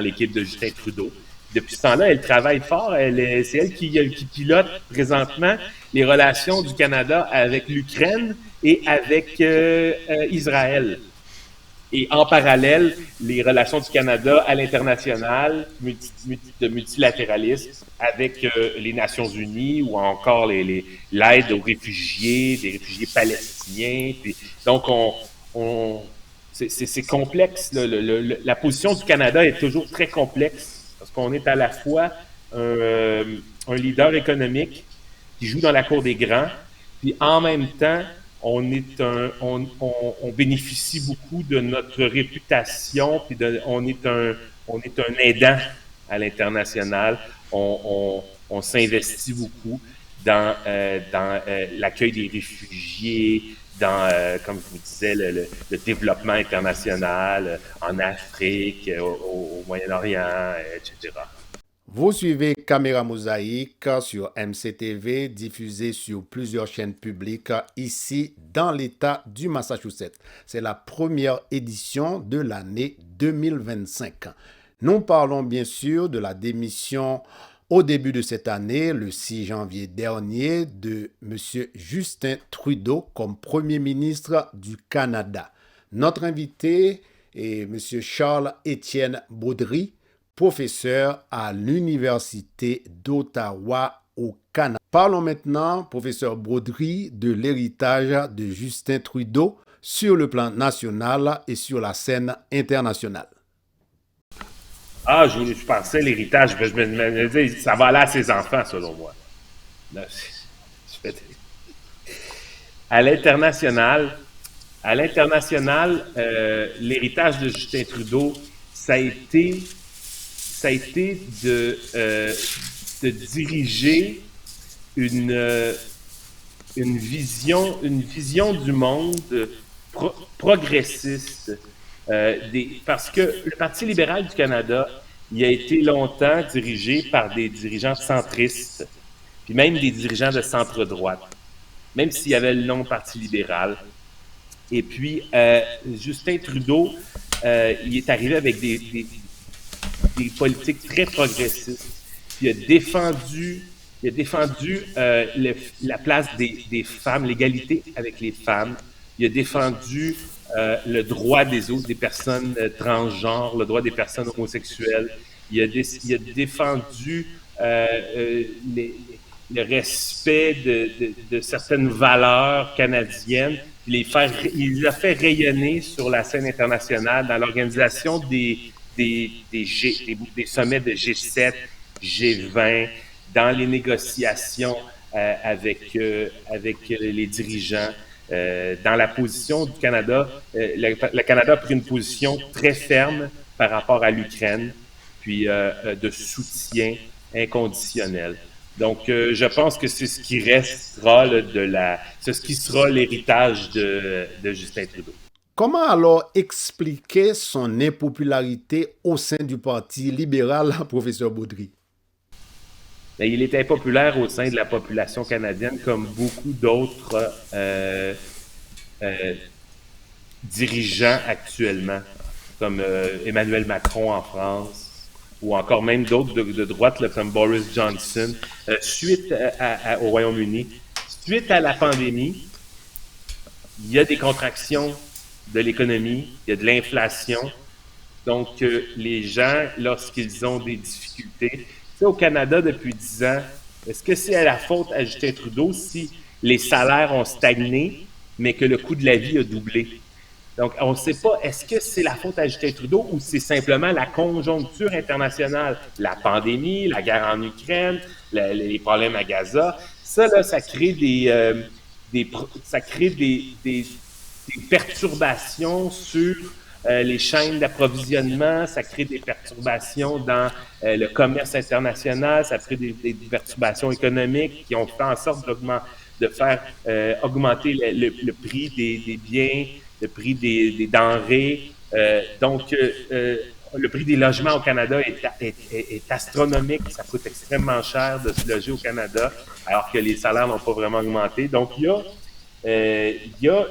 l'équipe de Justin Trudeau. Depuis ce temps-là, elle travaille fort. C'est elle qui pilote présentement les relations du Canada avec l'Ukraine et avec Israël. Et en parallèle, les relations du Canada à l'international, de multilatéralisme avec les Nations Unies ou encore l'aide aux réfugiés, des réfugiés palestiniens. Puis, donc, c'est complexe. La position du Canada est toujours très complexe parce qu'on est à la fois un leader économique qui joue dans la cour des grands, puis en même temps, on bénéficie beaucoup de notre réputation, puis on est un aidant à l'international. On s'investit beaucoup dans l'accueil des réfugiés, dans, comme je vous disais, le développement international en Afrique, au Moyen-Orient, etc. Vous suivez Caméra Mosaïque sur MCTV, diffusée sur plusieurs chaînes publiques ici dans l'État du Massachusetts. C'est la première édition de l'année 2025. Nous parlons bien sûr de la démission au début de cette année, le 6 janvier dernier, de M. Justin Trudeau comme Premier ministre du Canada. Notre invité est M. Charles-Étienne Baudry, professeur à l'Université d'Ottawa au Canada. Parlons maintenant, professeur Baudry, de l'héritage de Justin Trudeau sur le plan national et sur la scène internationale. Ah, je pensais l'héritage, je me disais, ça va aller à ses enfants, selon moi. À l'international, l'héritage de Justin Trudeau, ça a été de diriger une vision du monde progressiste. Parce que le Parti libéral du Canada, il a été longtemps dirigé par des dirigeants centristes, puis même des dirigeants de centre-droite, même s'il y avait le nom Parti libéral. Et puis, Justin Trudeau, il est arrivé avec des politiques très progressistes. Il a défendu la place des femmes, l'égalité avec les femmes. Il a défendu le droit des personnes transgenres, le droit des personnes homosexuelles. Il a défendu le respect de certaines valeurs canadiennes. Il les a fait rayonner sur la scène internationale dans l'organisation des sommets de G7, G20, dans les négociations avec les dirigeants. Dans la position du Canada, le Canada a pris une position très ferme par rapport à l'Ukraine, puis de soutien inconditionnel. Donc, je pense que c'est ce qui restera c'est ce qui sera l'héritage de Justin Trudeau. Comment alors expliquer son impopularité au sein du Parti libéral, professeur Baudry? Mais il est impopulaire au sein de la population canadienne, comme beaucoup d'autres dirigeants actuellement, comme Emmanuel Macron en France, ou encore même d'autres de droite, là, comme Boris Johnson, suite au Royaume-Uni. Suite à la pandémie, il y a des contractions de l'économie, il y a de l'inflation. Donc, les gens, lorsqu'ils ont des difficultés, au Canada, depuis 10 ans, est-ce que c'est à la faute à Justin Trudeau si les salaires ont stagné, mais que le coût de la vie a doublé? Donc, on ne sait pas, est-ce que c'est la faute à Justin Trudeau ou c'est simplement la conjoncture internationale? La pandémie, la guerre en Ukraine, les problèmes à Gaza. Ça, là, ça crée des perturbations sur les chaînes d'approvisionnement, ça crée des perturbations dans le commerce international, ça crée des perturbations économiques qui ont fait en sorte de faire augmenter le prix des biens, le prix des denrées. Donc, le prix des logements au Canada est astronomique. Ça coûte extrêmement cher de se loger au Canada, alors que les salaires n'ont pas vraiment augmenté. Donc, il y a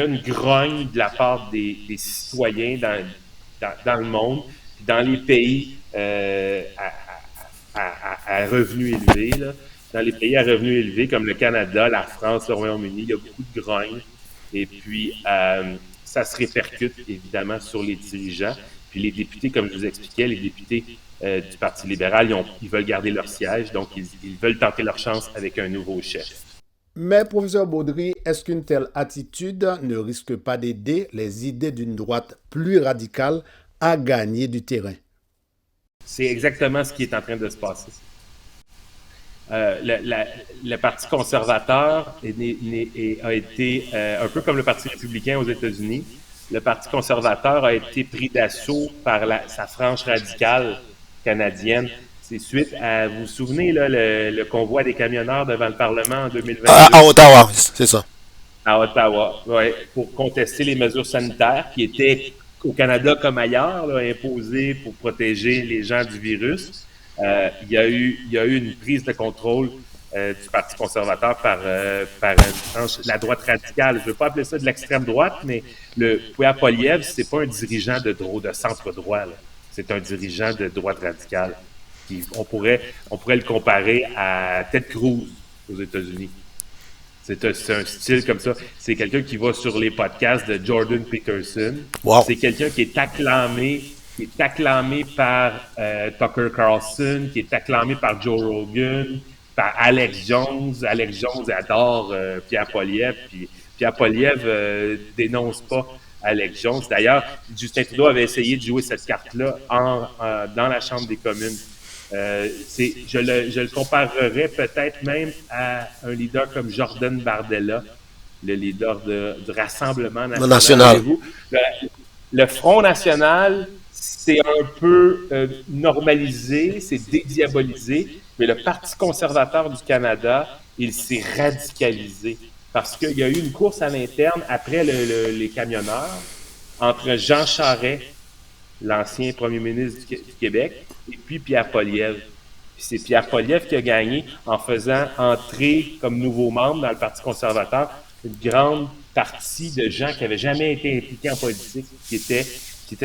une grogne de la part des citoyens dans le monde, dans les pays à revenus élevés. Là. Dans les pays à revenus élevés, comme le Canada, la France, le Royaume-Uni, il y a beaucoup de grogne. Et puis, ça se répercute évidemment sur les dirigeants. Puis les députés, comme je vous expliquais, les députés du Parti libéral, ils veulent garder leur siège, donc ils veulent tenter leur chance avec un nouveau chef. Mais, professeur Baudry, est-ce qu'une telle attitude ne risque pas d'aider les idées d'une droite plus radicale à gagner du terrain? C'est exactement ce qui est en train de se passer. Le Parti conservateur a été, un peu comme le Parti républicain aux États-Unis, le Parti conservateur a été pris d'assaut par sa frange radicale canadienne. C'est suite à, vous vous souvenez, là, le convoi des camionneurs devant le Parlement en 2022? À Ottawa, c'est ça. À Ottawa, oui, pour contester les mesures sanitaires qui étaient au Canada comme ailleurs, là, imposées pour protéger les gens du virus. Il y a eu une prise de contrôle du Parti conservateur par la droite radicale. Je ne veux pas appeler ça de l'extrême droite, mais le Pierre Poilievre, c'est pas un dirigeant de centre-droit. C'est un dirigeant de droite radicale. On pourrait le comparer à Ted Cruz aux États-Unis. C'est un style comme ça. C'est quelqu'un qui va sur les podcasts de Jordan Peterson. Wow. C'est quelqu'un qui est acclamé par Tucker Carlson, qui est acclamé par Joe Rogan, par Alex Jones. Alex Jones adore Pierre Poilievre, puis Pierre Poilievre dénonce pas Alex Jones. D'ailleurs, Justin Trudeau avait essayé de jouer cette carte-là dans la Chambre des communes. Je le comparerais peut-être même à un leader comme Jordan Bardella, le leader du Rassemblement national. Le Front national, c'est un peu normalisé, c'est dédiabolisé, mais le Parti conservateur du Canada, il s'est radicalisé parce qu'il y a eu une course à l'interne après les camionneurs entre Jean Charest, l'ancien premier ministre du Québec, et puis Pierre Poilievre. Puis c'est Pierre Poilievre qui a gagné en faisant entrer comme nouveau membre dans le Parti conservateur une grande partie de gens qui n'avaient jamais été impliqués en politique, qui étaient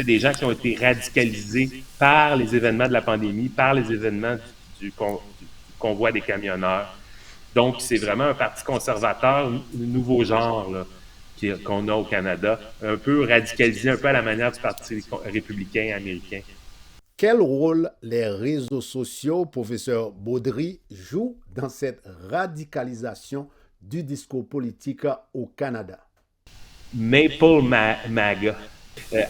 des gens qui ont été radicalisés par les événements de la pandémie, par les événements du convoi des camionneurs. Donc, c'est vraiment un Parti conservateur, un nouveau genre là, qu'on a au Canada, un peu radicalisé, un peu à la manière du Parti républicain américain. Quel rôle les réseaux sociaux, professeur Baudry, jouent dans cette radicalisation du discours politique au Canada? Maple MAGA.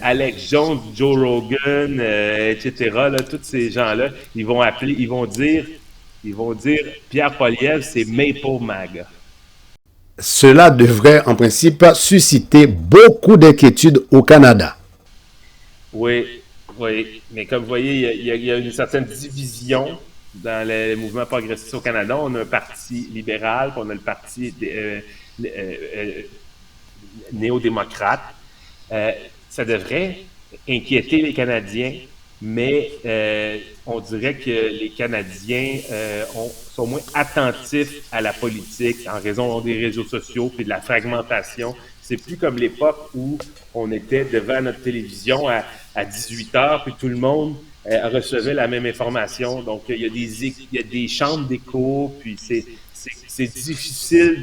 Alex Jones, Joe Rogan, etc., là, tous ces gens-là, ils vont dire Pierre Poilievre, c'est Maple MAGA. Cela devrait en principe susciter beaucoup d'inquiétudes au Canada. Oui, mais comme vous voyez, il y a une certaine division dans le mouvement progressiste au Canada. On a un parti libéral, puis on a le parti néo-démocrate. Ça devrait inquiéter les Canadiens, mais on dirait que les Canadiens sont moins attentifs à la politique en raison des réseaux sociaux et de la fragmentation. C'est plus comme l'époque où on était devant notre télévision à 18h, puis tout le monde recevait la même information. Donc, il y a des chambres d'écho, puis c'est difficile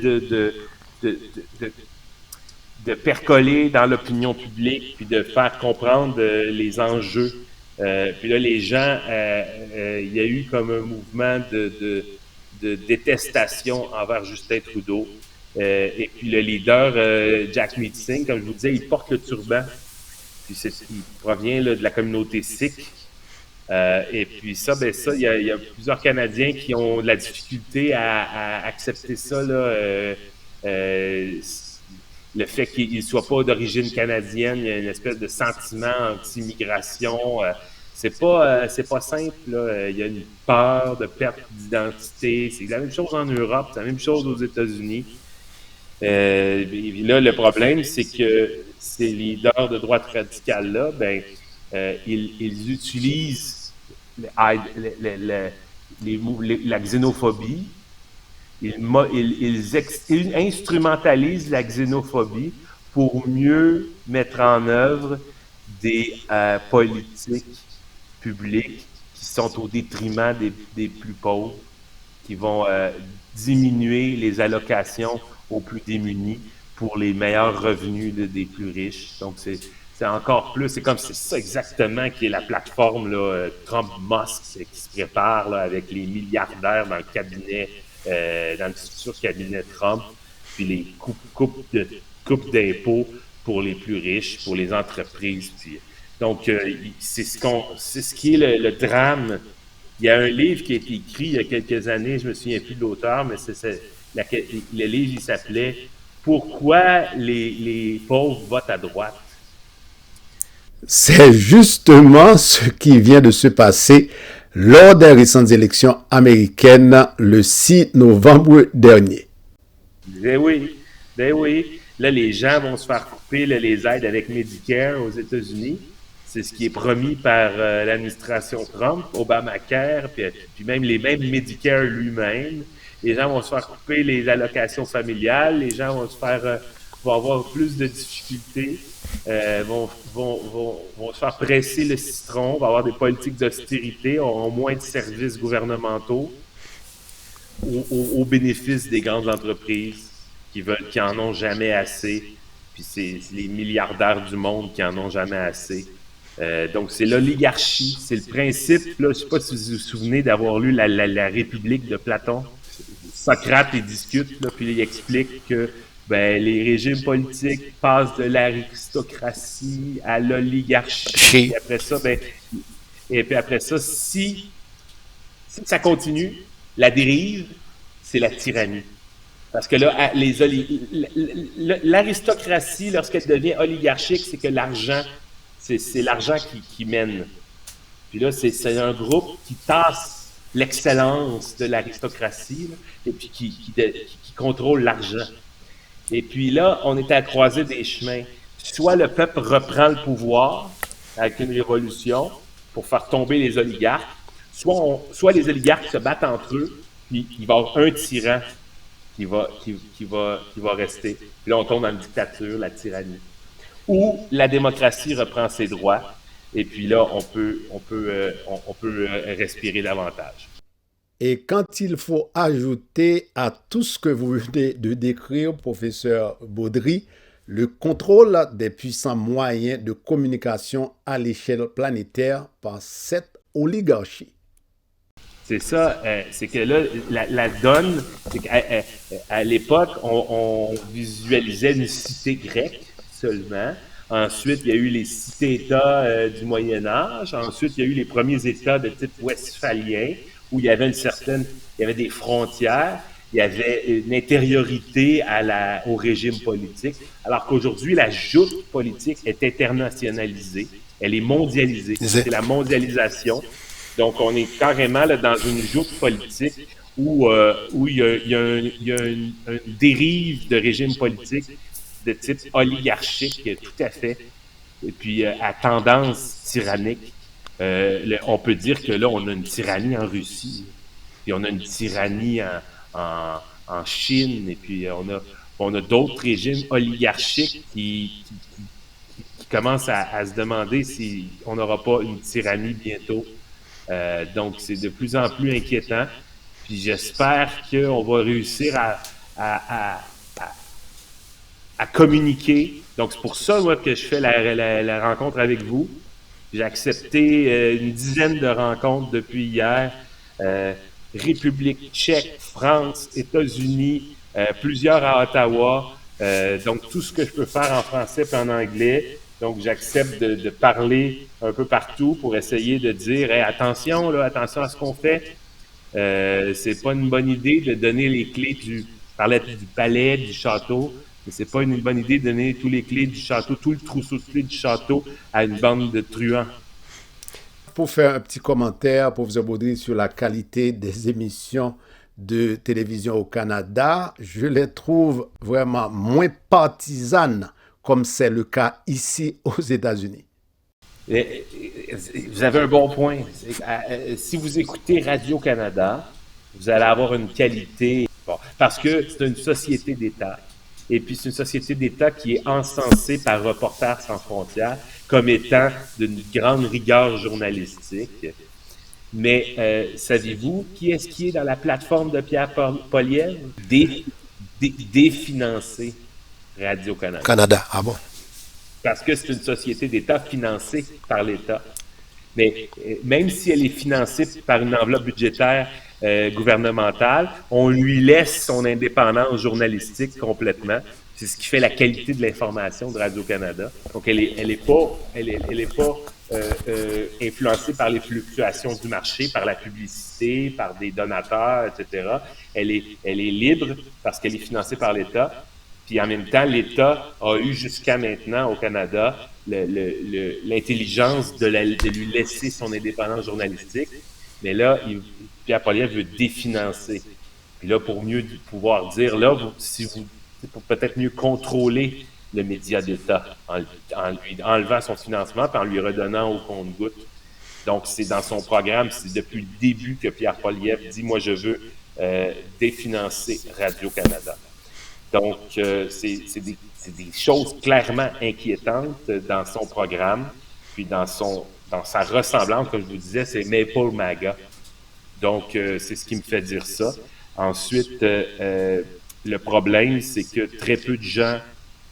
de percoler dans l'opinion publique, puis de faire comprendre les enjeux. Puis là, les gens, il y a eu comme un mouvement de détestation envers Justin Trudeau. Et puis le leader, Jack Meeting, comme je vous disais, il porte le turban. Puis il provient là, de la communauté sikh. Et puis il y a plusieurs Canadiens qui ont de la difficulté à accepter ça, là, le fait qu'il ne soit pas d'origine canadienne, il y a une espèce de sentiment anti-immigration. C'est pas simple, là. Il y a une peur de perte d'identité. C'est la même chose en Europe, c'est la même chose aux États-Unis. Et là, le problème, c'est que ces leaders de droite radicale-là, ils utilisent la xénophobie. Ils instrumentalisent la xénophobie pour mieux mettre en œuvre des politiques publiques qui sont au détriment des plus pauvres, qui vont diminuer les allocations aux plus démunis pour les meilleurs revenus des plus riches. Donc, c'est encore plus, c'est ça exactement qui est la plateforme là, Trump-Musk qui se prépare là, avec les milliardaires dans le cabinet, dans le futur cabinet Trump, puis les coupes d'impôts pour les plus riches, pour les entreprises. Puis, donc, c'est ce qui est le drame. Il y a un livre qui a été écrit il y a quelques années, je me souviens plus de l'auteur, mais le livre, il s'appelait « Pourquoi les pauvres votent à droite ». C'est justement ce qui vient de se passer lors des récentes élections américaines le 6 novembre dernier. Ben oui. Là, les gens vont se faire couper les aides avec Medicare aux États-Unis. C'est ce qui est promis par l'administration Trump, Obamacare, puis même Medicare lui-même. Les gens vont se faire couper les allocations familiales, les gens vont vont avoir plus de difficultés, vont se faire presser le citron, vont avoir des politiques d'austérité, auront moins de services gouvernementaux au bénéfice des grandes entreprises qui en ont jamais assez, puis c'est les milliardaires du monde qui en ont jamais assez. Donc, c'est l'oligarchie, c'est le principe, là, je ne sais pas si vous vous souvenez d'avoir lu la République de Platon. Socrate, il discute, là, puis il explique que les régimes politiques passent de l'aristocratie à l'oligarchie. Et puis après ça, si ça continue, la dérive, c'est la tyrannie. Parce que là, l'aristocratie, lorsqu'elle devient oligarchique, c'est que l'argent, c'est l'argent qui mène. Puis là, c'est un groupe qui tasse l'excellence de l'aristocratie là, et puis qui contrôle l'argent. Et puis là, on est à la croisée des chemins. Soit le peuple reprend le pouvoir avec une révolution pour faire tomber les oligarques, soit les oligarques se battent entre eux, puis il va y avoir un tyran qui va rester. Puis là, on tombe dans la dictature, la tyrannie. Ou la démocratie reprend ses droits, et puis là, on peut respirer davantage. Et quand il faut ajouter à tout ce que vous venez de décrire, professeur Baudry, le contrôle des puissants moyens de communication à l'échelle planétaire par cette oligarchie. C'est ça, c'est que là, la donne, c'est qu'à l'époque, on visualisait une cité grecque seulement. Ensuite, il y a eu les cités-États du Moyen-Âge. Ensuite, il y a eu les premiers États de type westphalien, où il y avait il y avait des frontières, il y avait une intériorité au régime politique, alors qu'aujourd'hui, la joute politique est internationalisée, elle est mondialisée. C'est la mondialisation. Donc, on est carrément là, dans une joute politique où il y a une dérive de régime politique de type oligarchique, tout à fait, et puis à tendance tyrannique. On peut dire que là, on a une tyrannie en Russie, puis on a une tyrannie en Chine, et puis on a d'autres régimes oligarchiques qui commencent à se demander si on n'aura pas une tyrannie bientôt. Donc, c'est de plus en plus inquiétant. Puis j'espère qu'on va réussir à communiquer. Donc, c'est pour ça, moi, que je fais la rencontre avec vous. J'ai accepté une dizaine de rencontres depuis hier. République tchèque, France, États-Unis, plusieurs à Ottawa. Donc, tout ce que je peux faire en français et en anglais. Donc, j'accepte de parler un peu partout pour essayer de dire hey, attention à ce qu'on fait. C'est pas une bonne idée de donner les clés parlait du palais, du château, mais c'est pas une bonne idée de donner tous les clés du château, tout le trousseau de clés du château à une bande de truands. Pour faire un petit commentaire, professeur Baudry, sur la qualité des émissions de télévision au Canada, je les trouve vraiment moins partisanes, comme c'est le cas ici aux États-Unis. Vous avez un bon point. Si vous écoutez Radio-Canada, vous allez avoir une qualité, parce que c'est une société d'État. Et puis, c'est une société d'État qui est encensée par Reporters sans frontières comme étant d'une grande rigueur journalistique. Mais savez-vous qui est-ce qui est dans la plateforme de Pierre Poilievre? Définancer Radio-Canada. Canada, ah bon? Parce que c'est une société d'État financée par l'État. Mais même si elle est financée par une enveloppe budgétaire gouvernementale, on lui laisse son indépendance journalistique complètement. C'est ce qui fait la qualité de l'information de Radio-Canada. Donc, elle est pas influencée par les fluctuations du marché, par la publicité, par des donateurs, etc. Elle est libre parce qu'elle est financée par l'État. Puis en même temps, l'État a eu jusqu'à maintenant au Canada l'intelligence de lui laisser son indépendance journalistique. Mais là, Pierre Poilievre veut définancer. Puis là, pour mieux pouvoir dire, là, pour peut-être mieux contrôler le média d'État en lui enlevant son financement puis en lui redonnant au compte-gouttes. Donc, c'est dans son programme, c'est depuis le début que Pierre Poilievre dit, moi, je veux définancer Radio-Canada. Donc, c'est des choses clairement inquiétantes dans son programme, puis dans sa ressemblance, comme je vous disais, c'est Maple MAGA. Donc, c'est ce qui me fait dire ça. Ensuite, le problème, c'est que très peu de gens,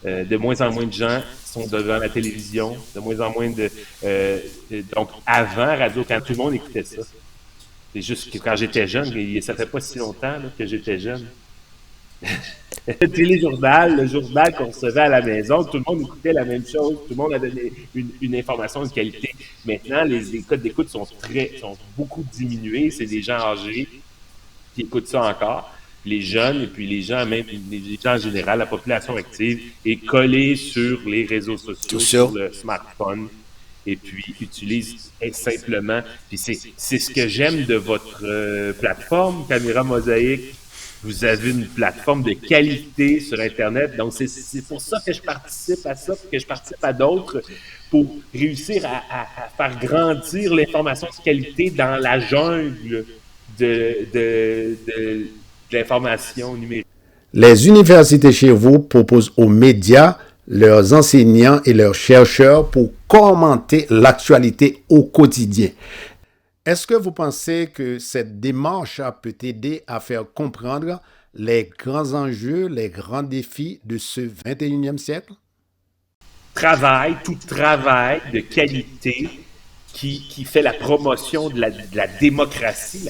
de moins en moins de gens sont devant la télévision, de moins en moins de... donc, avant Radio, quand tout le monde écoutait ça, c'est juste que quand j'étais jeune, ça fait pas si longtemps là, que j'étais jeune. Le téléjournal, le journal qu'on recevait à la maison, tout le monde écoutait la même chose, tout le monde avait une information de qualité. Maintenant, les codes d'écoute sont beaucoup diminués, c'est des gens âgés qui écoutent ça encore. Les jeunes, et puis les gens, même les gens en général, la population active, est collée sur les réseaux sociaux, sur le smartphone, et puis utilise simplement. Puis c'est ce que j'aime de votre plateforme, Caméra Mosaïque. Vous avez une plateforme de qualité sur Internet. Donc, c'est pour ça que je participe à ça, que je participe à d'autres, pour réussir à faire grandir l'information de qualité dans la jungle de l'information numérique. Les universités chez vous proposent aux médias leurs enseignants et leurs chercheurs pour commenter l'actualité au quotidien. Est-ce que vous pensez que cette démarche peut aider à faire comprendre les grands enjeux, les grands défis de ce 21e siècle? Tout travail de qualité qui fait la promotion de la démocratie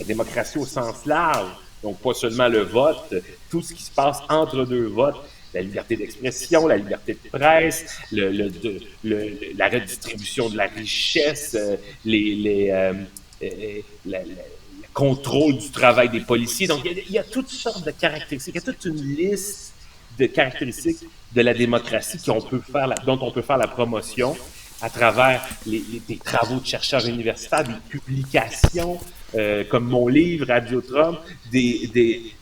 au sens large. Donc, pas seulement le vote, tout ce qui se passe entre deux votes, la liberté d'expression, la liberté de presse, la redistribution de la richesse, le contrôle du travail des policiers. Donc, il y a toutes sortes de caractéristiques, il y a toute une liste de caractéristiques de la démocratie dont on peut faire la promotion à travers des travaux de chercheurs universitaires, des publications comme mon livre, Radiotron, des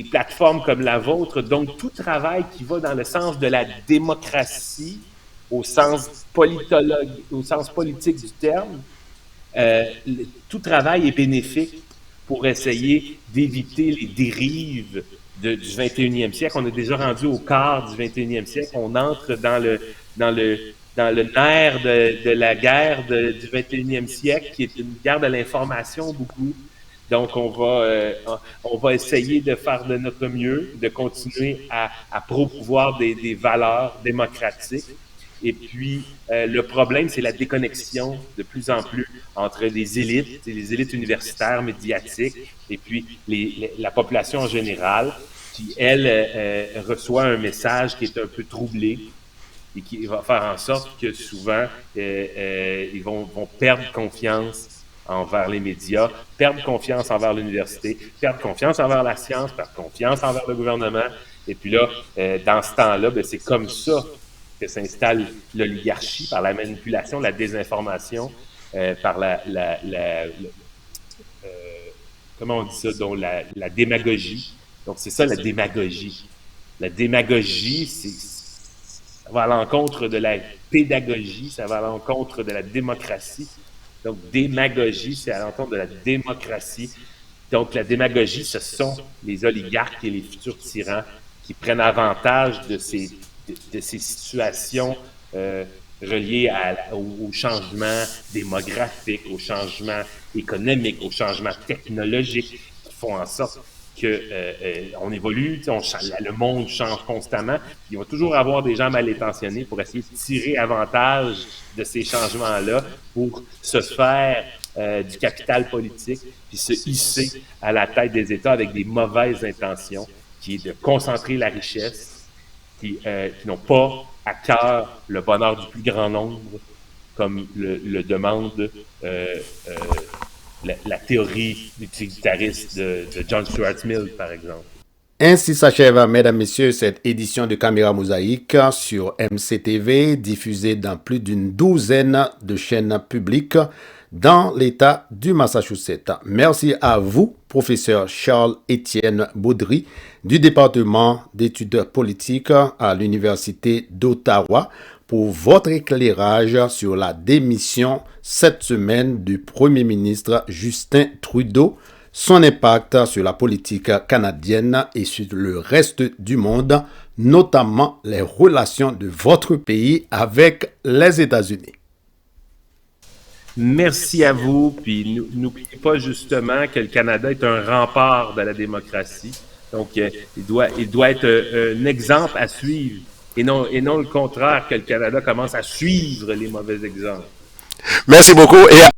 plateformes comme la vôtre. Donc, tout travail qui va dans le sens de la démocratie, au sens politique du terme, tout travail est bénéfique pour essayer d'éviter les dérives du 21e siècle. On est déjà rendu au quart du 21e siècle. On entre dans le nerf de la guerre du 21e siècle, qui est une guerre de l'information beaucoup. Donc, on va essayer de faire de notre mieux, de continuer à promouvoir des valeurs démocratiques. Et puis, le problème, c'est la déconnexion de plus en plus entre les élites universitaires, médiatiques, et puis la population en général, qui, elle, reçoit un message qui est un peu troublé et qui va faire en sorte que souvent, ils vont perdre confiance envers les médias, perdre confiance envers l'université, perdre confiance envers la science, perdre confiance envers le gouvernement. Et puis là, dans ce temps-là, c'est comme ça que s'installe l'oligarchie par la manipulation, la désinformation, par comment on dit ça, donc la démagogie. Donc c'est ça la démagogie. La démagogie, ça va à l'encontre de la pédagogie, ça va à l'encontre de la démocratie. Donc démagogie, c'est à l'encontre de la démocratie. Donc la démagogie, ce sont les oligarques et les futurs tyrans qui prennent avantage de ces situations reliées au changement démographique, au changement économique, au changement technologique, qui font en sorte que on évolue, le monde change constamment. Il va toujours avoir des gens mal intentionnés pour essayer de tirer avantage de ces changements-là pour se faire du capital politique, puis se hisser à la tête des États avec des mauvaises intentions, qui est de concentrer la richesse, qui n'ont pas à cœur le bonheur du plus grand nombre, comme le demande la théorie utilitariste de John Stuart Mill, par exemple. Ainsi s'achève, mesdames, messieurs, cette édition de Caméra Mosaïque sur MCTV, diffusée dans plus d'une douzaine de chaînes publiques dans l'État du Massachusetts. Merci à vous, professeur Charles-Étienne Baudry, du département d'études politiques à l'Université d'Ottawa, pour votre éclairage sur la démission cette semaine du Premier ministre Justin Trudeau, son impact sur la politique canadienne et sur le reste du monde, notamment les relations de votre pays avec les États-Unis. Merci à vous, puis n'oubliez pas justement que le Canada est un rempart de la démocratie. Donc, il doit être un exemple à suivre, et non le contraire, que le Canada commence à suivre les mauvais exemples. Merci beaucoup et